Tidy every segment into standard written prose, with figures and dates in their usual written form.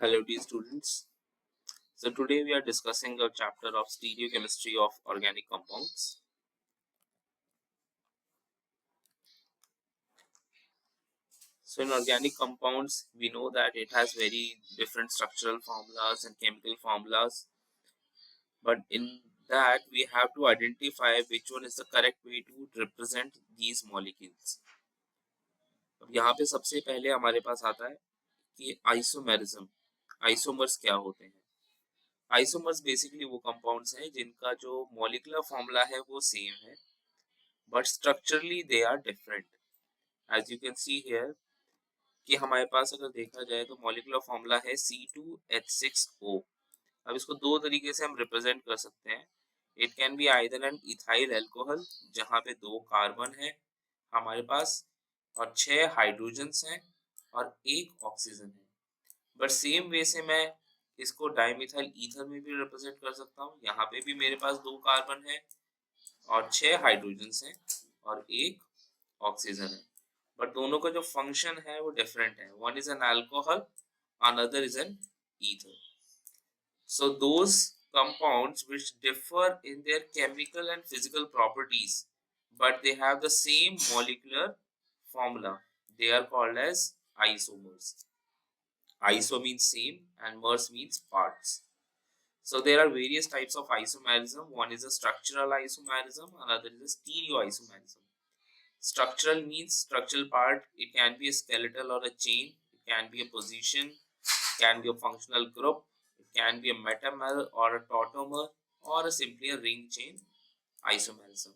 Hello dear students. So today we are discussing a chapter of stereochemistry of organic compounds. So in organic compounds we know that it has very different structural formulas and chemical formulas, but in that we have to identify which one is the correct way to represent these molecules. अब यहाँ पे सबसे पहले हमारे पास आता है कि isomerism. Isomers क्या होते हैं? आइसोमर्स बेसिकली वो कंपाउंड्स हैं जिनका जो मॉलिक्यूलर फॉर्मूला है वो सेम है, but structurally they are different. As you can see here कि हमारे पास अगर देखा जाए तो मॉलिक्यूलर फॉर्मूला है C2H6O। अब इसको दो तरीके से हम रिप्रेजेंट कर सकते हैं। It can be either an ethyl alcohol जहाँ पे दो कार्बन है हमारे पास और 6 हाइड्रोजन्स हैं और एक ऑक्सीजन है। बट सेम वे से मैं इसको डाइमिथाइल ईथर में भी रिप्रेजेंट कर सकता हूँ। यहाँ पे भी मेरे पास दो कार्बन है और 6 हाइड्रोजन्स हैं और एक ऑक्सीजन है, बट दोनों का जो फंक्शन है वो डिफरेंट है। One is an alcohol, another is an ether. So those compounds which differ in their chemical and physical properties but they have the same molecular formula, they are called as isomers. Iso means same and mers means parts. So there are various types of isomerism. One is a structural isomerism, another is a stereoisomerism. Structural means structural part. It can be a skeletal or a chain. It can be a position. It can be a functional group. It can be a metamer or a tautomer or simply a ring chain isomerism.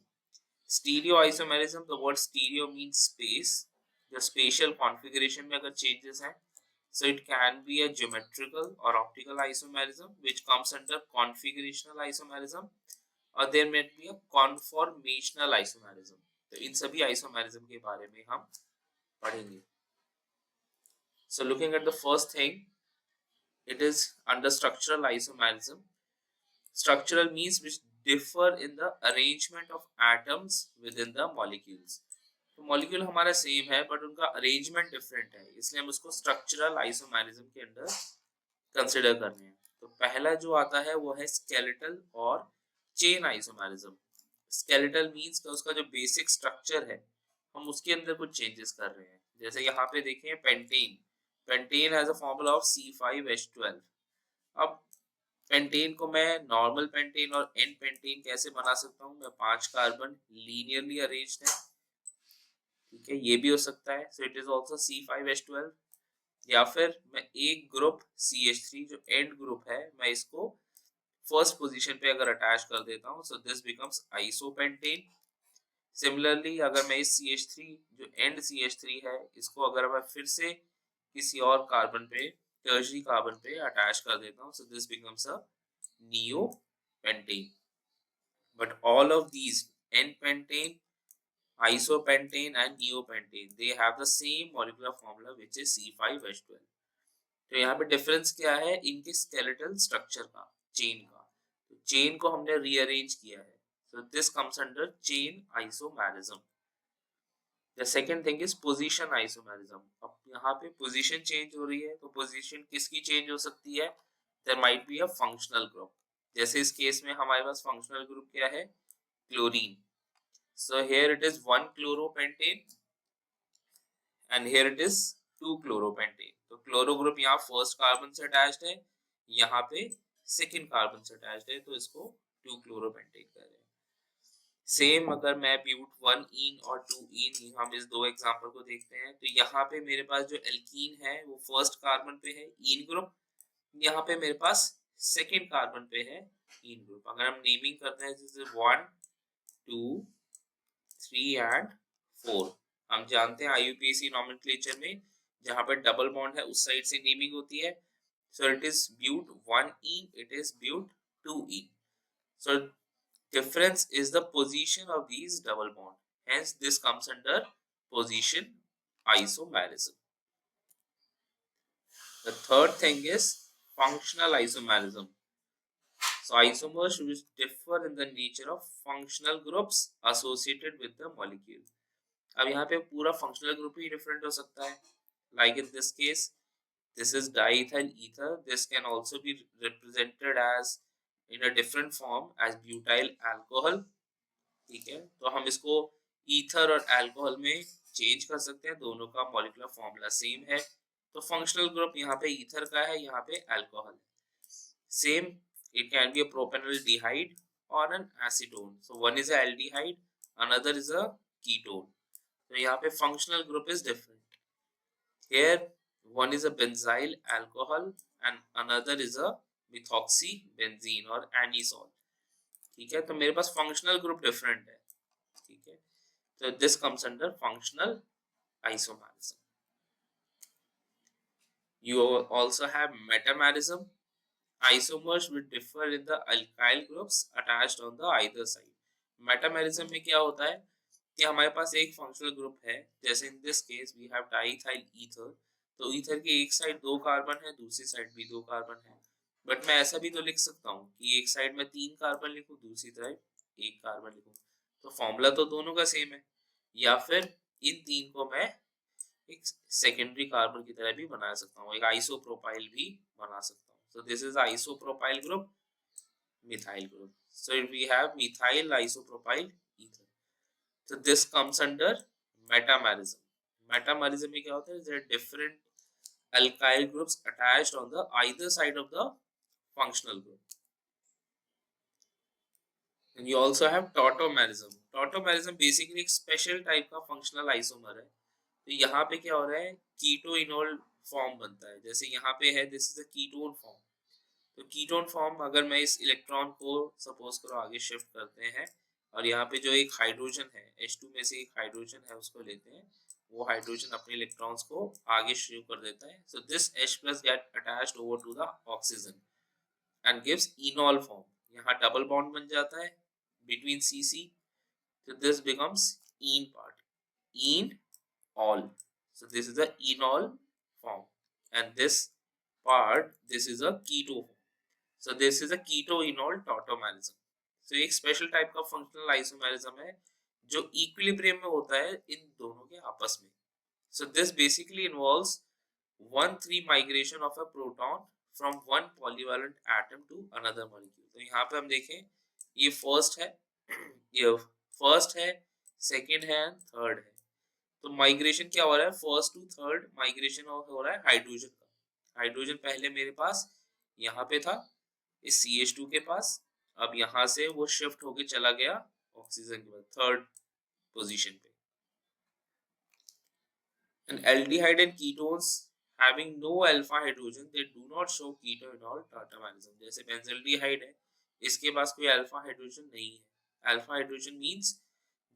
Stereoisomerism. The word stereo means space. The spatial configuration में अगर changes हैं, so it can be a geometrical or optical isomerism which comes under configurational isomerism, or there may be a conformational isomerism. तो इन सभी isomerism के बारे में हम पढ़ेंगे. So looking at the first thing, it is under structural isomerism. Structural means which differ in the arrangement of atoms within the molecules. तो molecule हमारा same है बट उनका अरेंजमेंट डिफरेंट है, इसलिए हम उसको स्ट्रक्चरल आइसोमेरिज्म के अंदर कंसिडर कर रहे हैं. तो पहला जो आता है वो है स्केलेटल और चेन आइसोमेरिज्म. स्केलेटल मींस का उसका जो बेसिक स्ट्रक्चर है हम उसके अंदर कुछ चेंजेस कर रहे हैं. जैसे यहाँ पे देखें pentane. Pentane has a formula of C5H12. अब पेंटेन को मैं नॉर्मल पेंटेन और एन पेंटेन कैसे बना सकता हूँ? मैं 5 कार्बन लीनियरली अरेंज्ड है, ठीक है, ये भी हो सकता है. So it is also C5H12. या फिर मैं एक ग्रुप CH3 जो एंड ग्रुप है मैं इसको फर्स्ट पोजीशन पे अगर अटैच कर देता हूँ, so this becomes isopentane. Similarly अगर मैं इस CH3 जो एंड CH3 है इसको अगर मैं फिर से किसी और कार्बन पे टर्शरी कार्बन पे अटैच कर देता हूँ, so this becomes a neopentane. But all of these n pentane, isopentane and neopentane, they have the same molecular formula which is C5H12. तो यहाँ पे डिफरेंस क्या है? इनके स्केलेटल स्ट्रक्चर का, चेन का. तो चेन को हमने रीअरेंज किया है, so this comes under chain isomerism. The second thing is position isomerism. अब यहाँ पे पोजीशन चेंज हो रही है, तो पोजीशन किसकी चेंज हो सकती है? There might be a functional group. जैसे इस केस में हमारे पास फंक्शनल ग्रुप क्या है? Chlorine. So here it is 1 chloropentane and here it is 2 chloropentane. तो क्लोरो ग्रुप यहाँ फर्स्ट कार्बन से अटैच्ड है, यहाँ पे सेकंड कार्बन से अटैच्ड है, तो इसको 2 chloropentane कर रहे हैं. सेम अगर मैं ब्यूट 1 इन और 2 इन, हम इस दो एग्जांपल को देखते हैं, तो यहाँ पे मेरे पास जो एल्कीन है वो फर्स्ट कार्बन पे है इन ग्रुप, यहाँ पे मेरे पास सेकंड कार्बन पे है इन ग्रुप. अगर हम नेमिंग करते हैं जैसे 1 2 3 एंड 4, हम जानते हैं IUPAC नॉमेनक्लेचर में जहाँ पे डबल बॉन्ड है उस साइड से नेमिंग होती है. So it is but 1 ene, it is but 2 ene. So difference is the position of these double bond, hence this comes under position isomerism. The third thing is functional isomerism. So isomers which differ in the nature of functional groups associated with the molecule. अब यहाँ पे पूरा functional group ही different हो सकता है. Like in this case This is diethyl ether. This can also be represented as in a different form as butyl alcohol. ठीक है, तो हम इसको ईथर और अल्कोहल में चेंज कर सकते हैं, दोनों का मॉलिक्यूलर फॉर्मूला सेम है। तो फंक्शनल ग्रुप यहाँ पे ईथर का है, यहाँ पे alcohol same. It can be a propanaldehyde और an acetone. So one is a aldehyde, another is a ketone. तो यहाँ पे functional group is different. Here one is a benzyl alcohol and another is a methoxybenzene और anisole। ठीक है, तो मेरे पास functional group different है। ठीक है, तो this comes under functional isomerism. You also have metamerism. Isomers will differ in the alkyl groups attached on the either side. Metamerism में क्या होता है कि हमारे पास एक फंक्शनल ग्रुप है, जैसे in this case we have diethyl ether. तो ईथर की एक साइड 2 कार्बन है, दूसरी साइड भी 2 कार्बन है। बट मैं ऐसा भी तो लिख सकता हूँ कि एक साइड में 3 कार्बन लिखूं, दूसरी साइड 1 कार्बन लिखूं, तो फॉर्मूला तो दोनों का सेम है। या फिर इन 3 को मैं एक सेकेंडरी कार्बन की तरह भी बना सकता हूँ, एक आइसोप्रोपाइल भी बना सकता हूँ। So this is isopropyl group, methyl group. So we have methyl isopropyl ether. So this comes under metamerism. Metamerism में क्या होता है? There are different alkyl groups attached on the either side of the functional group. And you also have tautomerism. Tautomerism basically एक special type का functional isomer है। तो यहाँ पे क्या हो रहा है? कीटोइनोल फॉर्म बनता है। जैसे यहाँ पे है, this is a ketone form. तो कीटोन फॉर्म अगर मैं इस इलेक्ट्रॉन को सपोज करो आगे शिफ्ट करते हैं और यहाँ पे जो एक हाइड्रोजन है, H2 में से एक हाइड्रोजन है उसको लेते हैं, वो हाइड्रोजन अपने इलेक्ट्रॉन्स को आगे शिफ्ट कर देता है। So this H plus get attached over to the oxygen and gives enol form. यहाँ डबल बॉन्ड बन जाता है between CC, so this becomes ene part, ene all. So this is the enol form, and this part, this is a keto form. So this is a keto-enol tautomerism. So एक special type का functional isomerism है जो equilibrium में होता है इन दोनों के आपस में। So this basically involves 1,3 migration of a proton from one polyvalent atom to another molecule. तो यहाँ पे हम देखें, ये फर्स्ट है, ये फर्स्ट है, सेकेंड है, थर्ड है। तो माइग्रेशन क्या हो रहा है? फर्स्ट टू थर्ड माइग्रेशन हो रहा है हाइड्रोजन का। हाइड्रोजन पहले मेरे पास यहाँ पे था इस CH2 के पास, अब यहाँ से वो शिफ्ट होके चला गया ऑक्सीजन के बाद थर्ड पोजीशन पे। And aldehyde and ketones having no alpha hydrogen, they do not show keto-enol tautomerism. जैसे बेंजल्डिहाइड है, इसके पास कोई अल्फा हाइड्रोजन नहीं है। अल्फा हाइड्रोजन मींस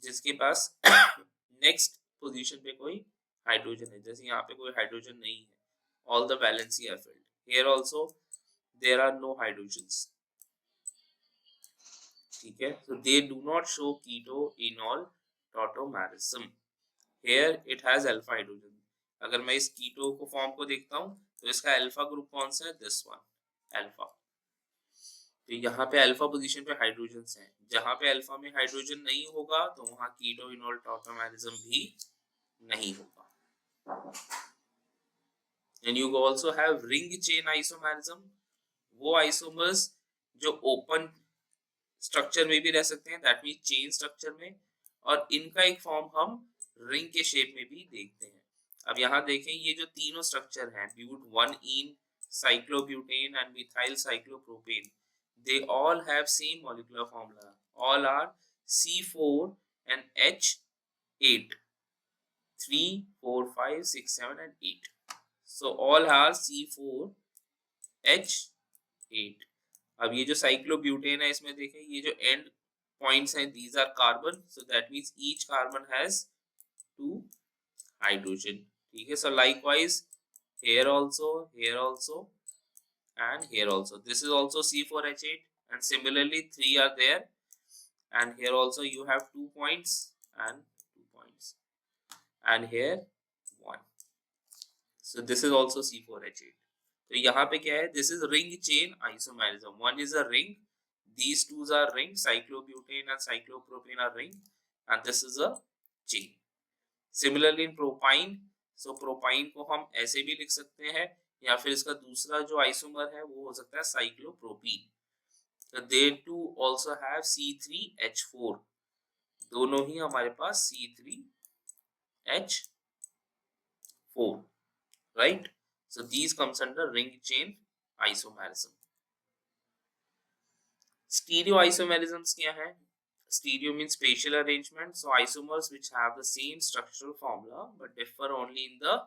जिसके पास नेक्स्ट पोजीशन पे कोई हाइड्रोजन है, जैसे यहाँ पे कोई हाइड्रोजन नहीं है, all the valency are filled. Here also there are no hydrogens. ठीक है, so they do not show keto-enol tautomerism. Here it has alpha hydrogen. अगर मैं इस कीटो को फॉर्म को देखता हूँ तो इसका अल्फा ग्रुप कौन सा है? This one, alpha. तो यहाँ पे अल्फा पोजीशन पे हाइड्रोजन हैं, जहाँ पे अल्फा में हाइड्रोजन नहीं होगा तो वहाँ कीटो-इनोल टॉटोमेरिज्म भी नहीं होगा। And you also have ring chain isomerism. वो आइसोमर्स जो ओपन स्ट्रक्चर में भी रह सकते हैं, दैट मीन चेन स्ट्रक्चर में, और इनका एक फॉर्म हम रिंग के शेप में भी देखते हैं। अब यहाँ देखें, ये जो तीनों स्ट्रक्चर हैं, ब्यूट 1-ene, cyclobutane and methyl cyclopropane, they all have same molecular formula. All are C4 and H8, 3, 4, 5, 6, 7 and 8. So all are C4 H8. अब ये जो साइक्लोब्यूटेन है, इसमें देखें ये जो एंड पॉइंट्स हैं, these are carbon, so that means each carbon has 2 hydrogen. ठीक है, so likewise here also and here also, this is also C4H8 and similarly 3 are there, and here also you have 2 points and 2 points, and here 1, so this is also C4H8. तो यहाँ पे क्या है? This is ring chain isomerism. One is a ring, these two are ring, cyclobutane and cyclopropane are ring, and this is a chain. Similarly in propine, so propyne को हम ऐसे भी लिख सकते हैं, या फिर इसका दूसरा जो आइसोमर है वो हो सकता है साइक्लोप्रोपीन। तो दे टू ऑल्सो हैव C3H4, दोनों ही हमारे पास C3H4, right? So these comes under ring chain isomerism. Stereoisomerisms क्या है? Stereo means spatial arrangement, so isomers which have the same structural formula but differ only in the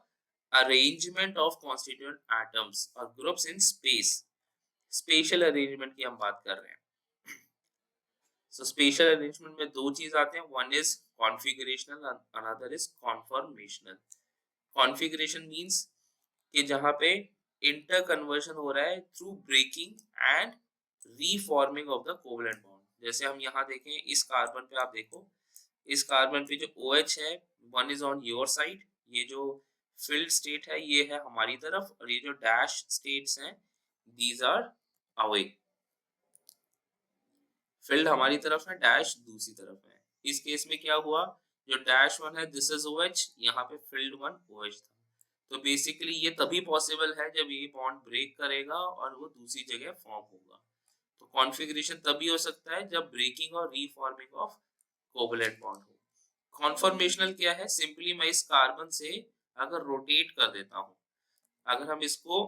arrangement of constituent atoms or groups in space. Spatial arrangement की हम बात कर रहे हैं। So spatial arrangement में दो चीज आते हैं, one is configurational and another is conformational. Configuration means कि जहाँ पे इंटर कन्वर्शन हो रहा है through breaking and reforming of the covalent bond. जैसे हम यहाँ देखें इस कार्बन पे, आप देखो इस कार्बन पे जो OH है one is on your side, ये जो फिल्ड स्टेट है ये है हमारी तरफ, और ये जो डैश स्टेट्स हैं दीज आर अवे। फिल्ड हमारी तरफ है, डैश दूसरी तरफ है। इस केस में क्या हुआ, जो डैश वन है दिस इज OH, यहाँ पे फिल्ड वन OH था। तो बेसिकली ये तभी पॉसिबल है जब ये बॉन्ड ब्रेक करेगा और वो दूसरी जगह फॉर्म होगा। तो कॉन्फ़िगरेशन तभी हो सकता है जब ब्रेकिंग और रीफॉर्मिंग ऑफ कोवलेंट बॉन्ड हो। कॉन्फॉर्मेशनल क्या है, सिंपली मैं इस कार्बन से अगर रोटेट कर देता हूँ, अगर हम इसको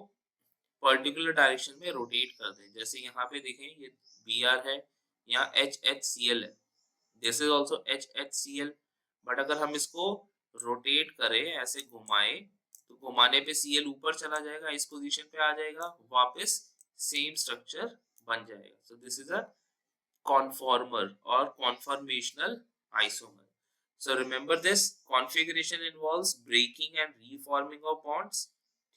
पर्टिकुलर डायरेक्शन में रोटेट कर दें, जैसे यहाँ पे देखें ये Br है, यहाँ HHCl है, this is also HHCl, but अगर हम इसको रोटेट करें, ऐसे घुमाए, तो घुमाने पे Cl ऊपर चला जाएगा, इस पोजीशन पे आ जाएगा, वापस सेम स्ट्रक्चर बन जाएगा। सो this is a conformer or conformational isomer. So remember this, configuration involves breaking and reforming of bonds.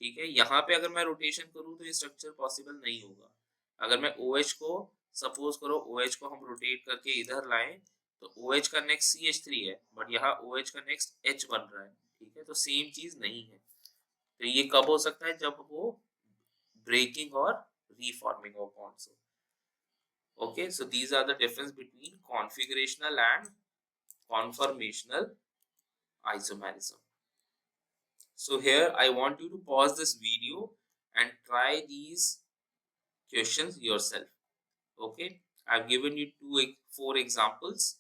ठीक है, यहाँ पे अगर मैं रोटेशन करूँ तो ये स्ट्रक्चर पॉसिबल नहीं होगा। अगर मैं OH को, सपोज करो OH को हम रोटेट करके इधर लाएं, तो OH का नेक्स्ट CH3 है, बट यहाँ OH का नेक्स्ट H बन रहा है। ठीक है, तो सेम चीज नहीं है। तो ये कब हो सकता है, जब वो ब्रेकिंग और रीफॉर्मिंग ऑफ बॉन्ड्स हो। Okay, so these are the difference between configurational and conformational isomerism. So here I want you to pause this video and try these questions yourself. Okay, I've given you four examples.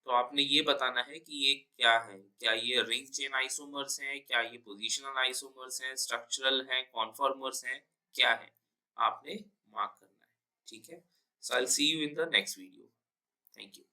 तो आपने ये बताना है कि ये क्या है, क्या ये रिंग चेन आइसोमर्स हैं, क्या ये पोजिशनल आइसोमर्स हैं, स्ट्रक्चरल हैं, कॉन्फॉर्मर्स हैं, क्या है, आपने मार्क करना है। ठीक है, so I'll see you in the next video. Thank you.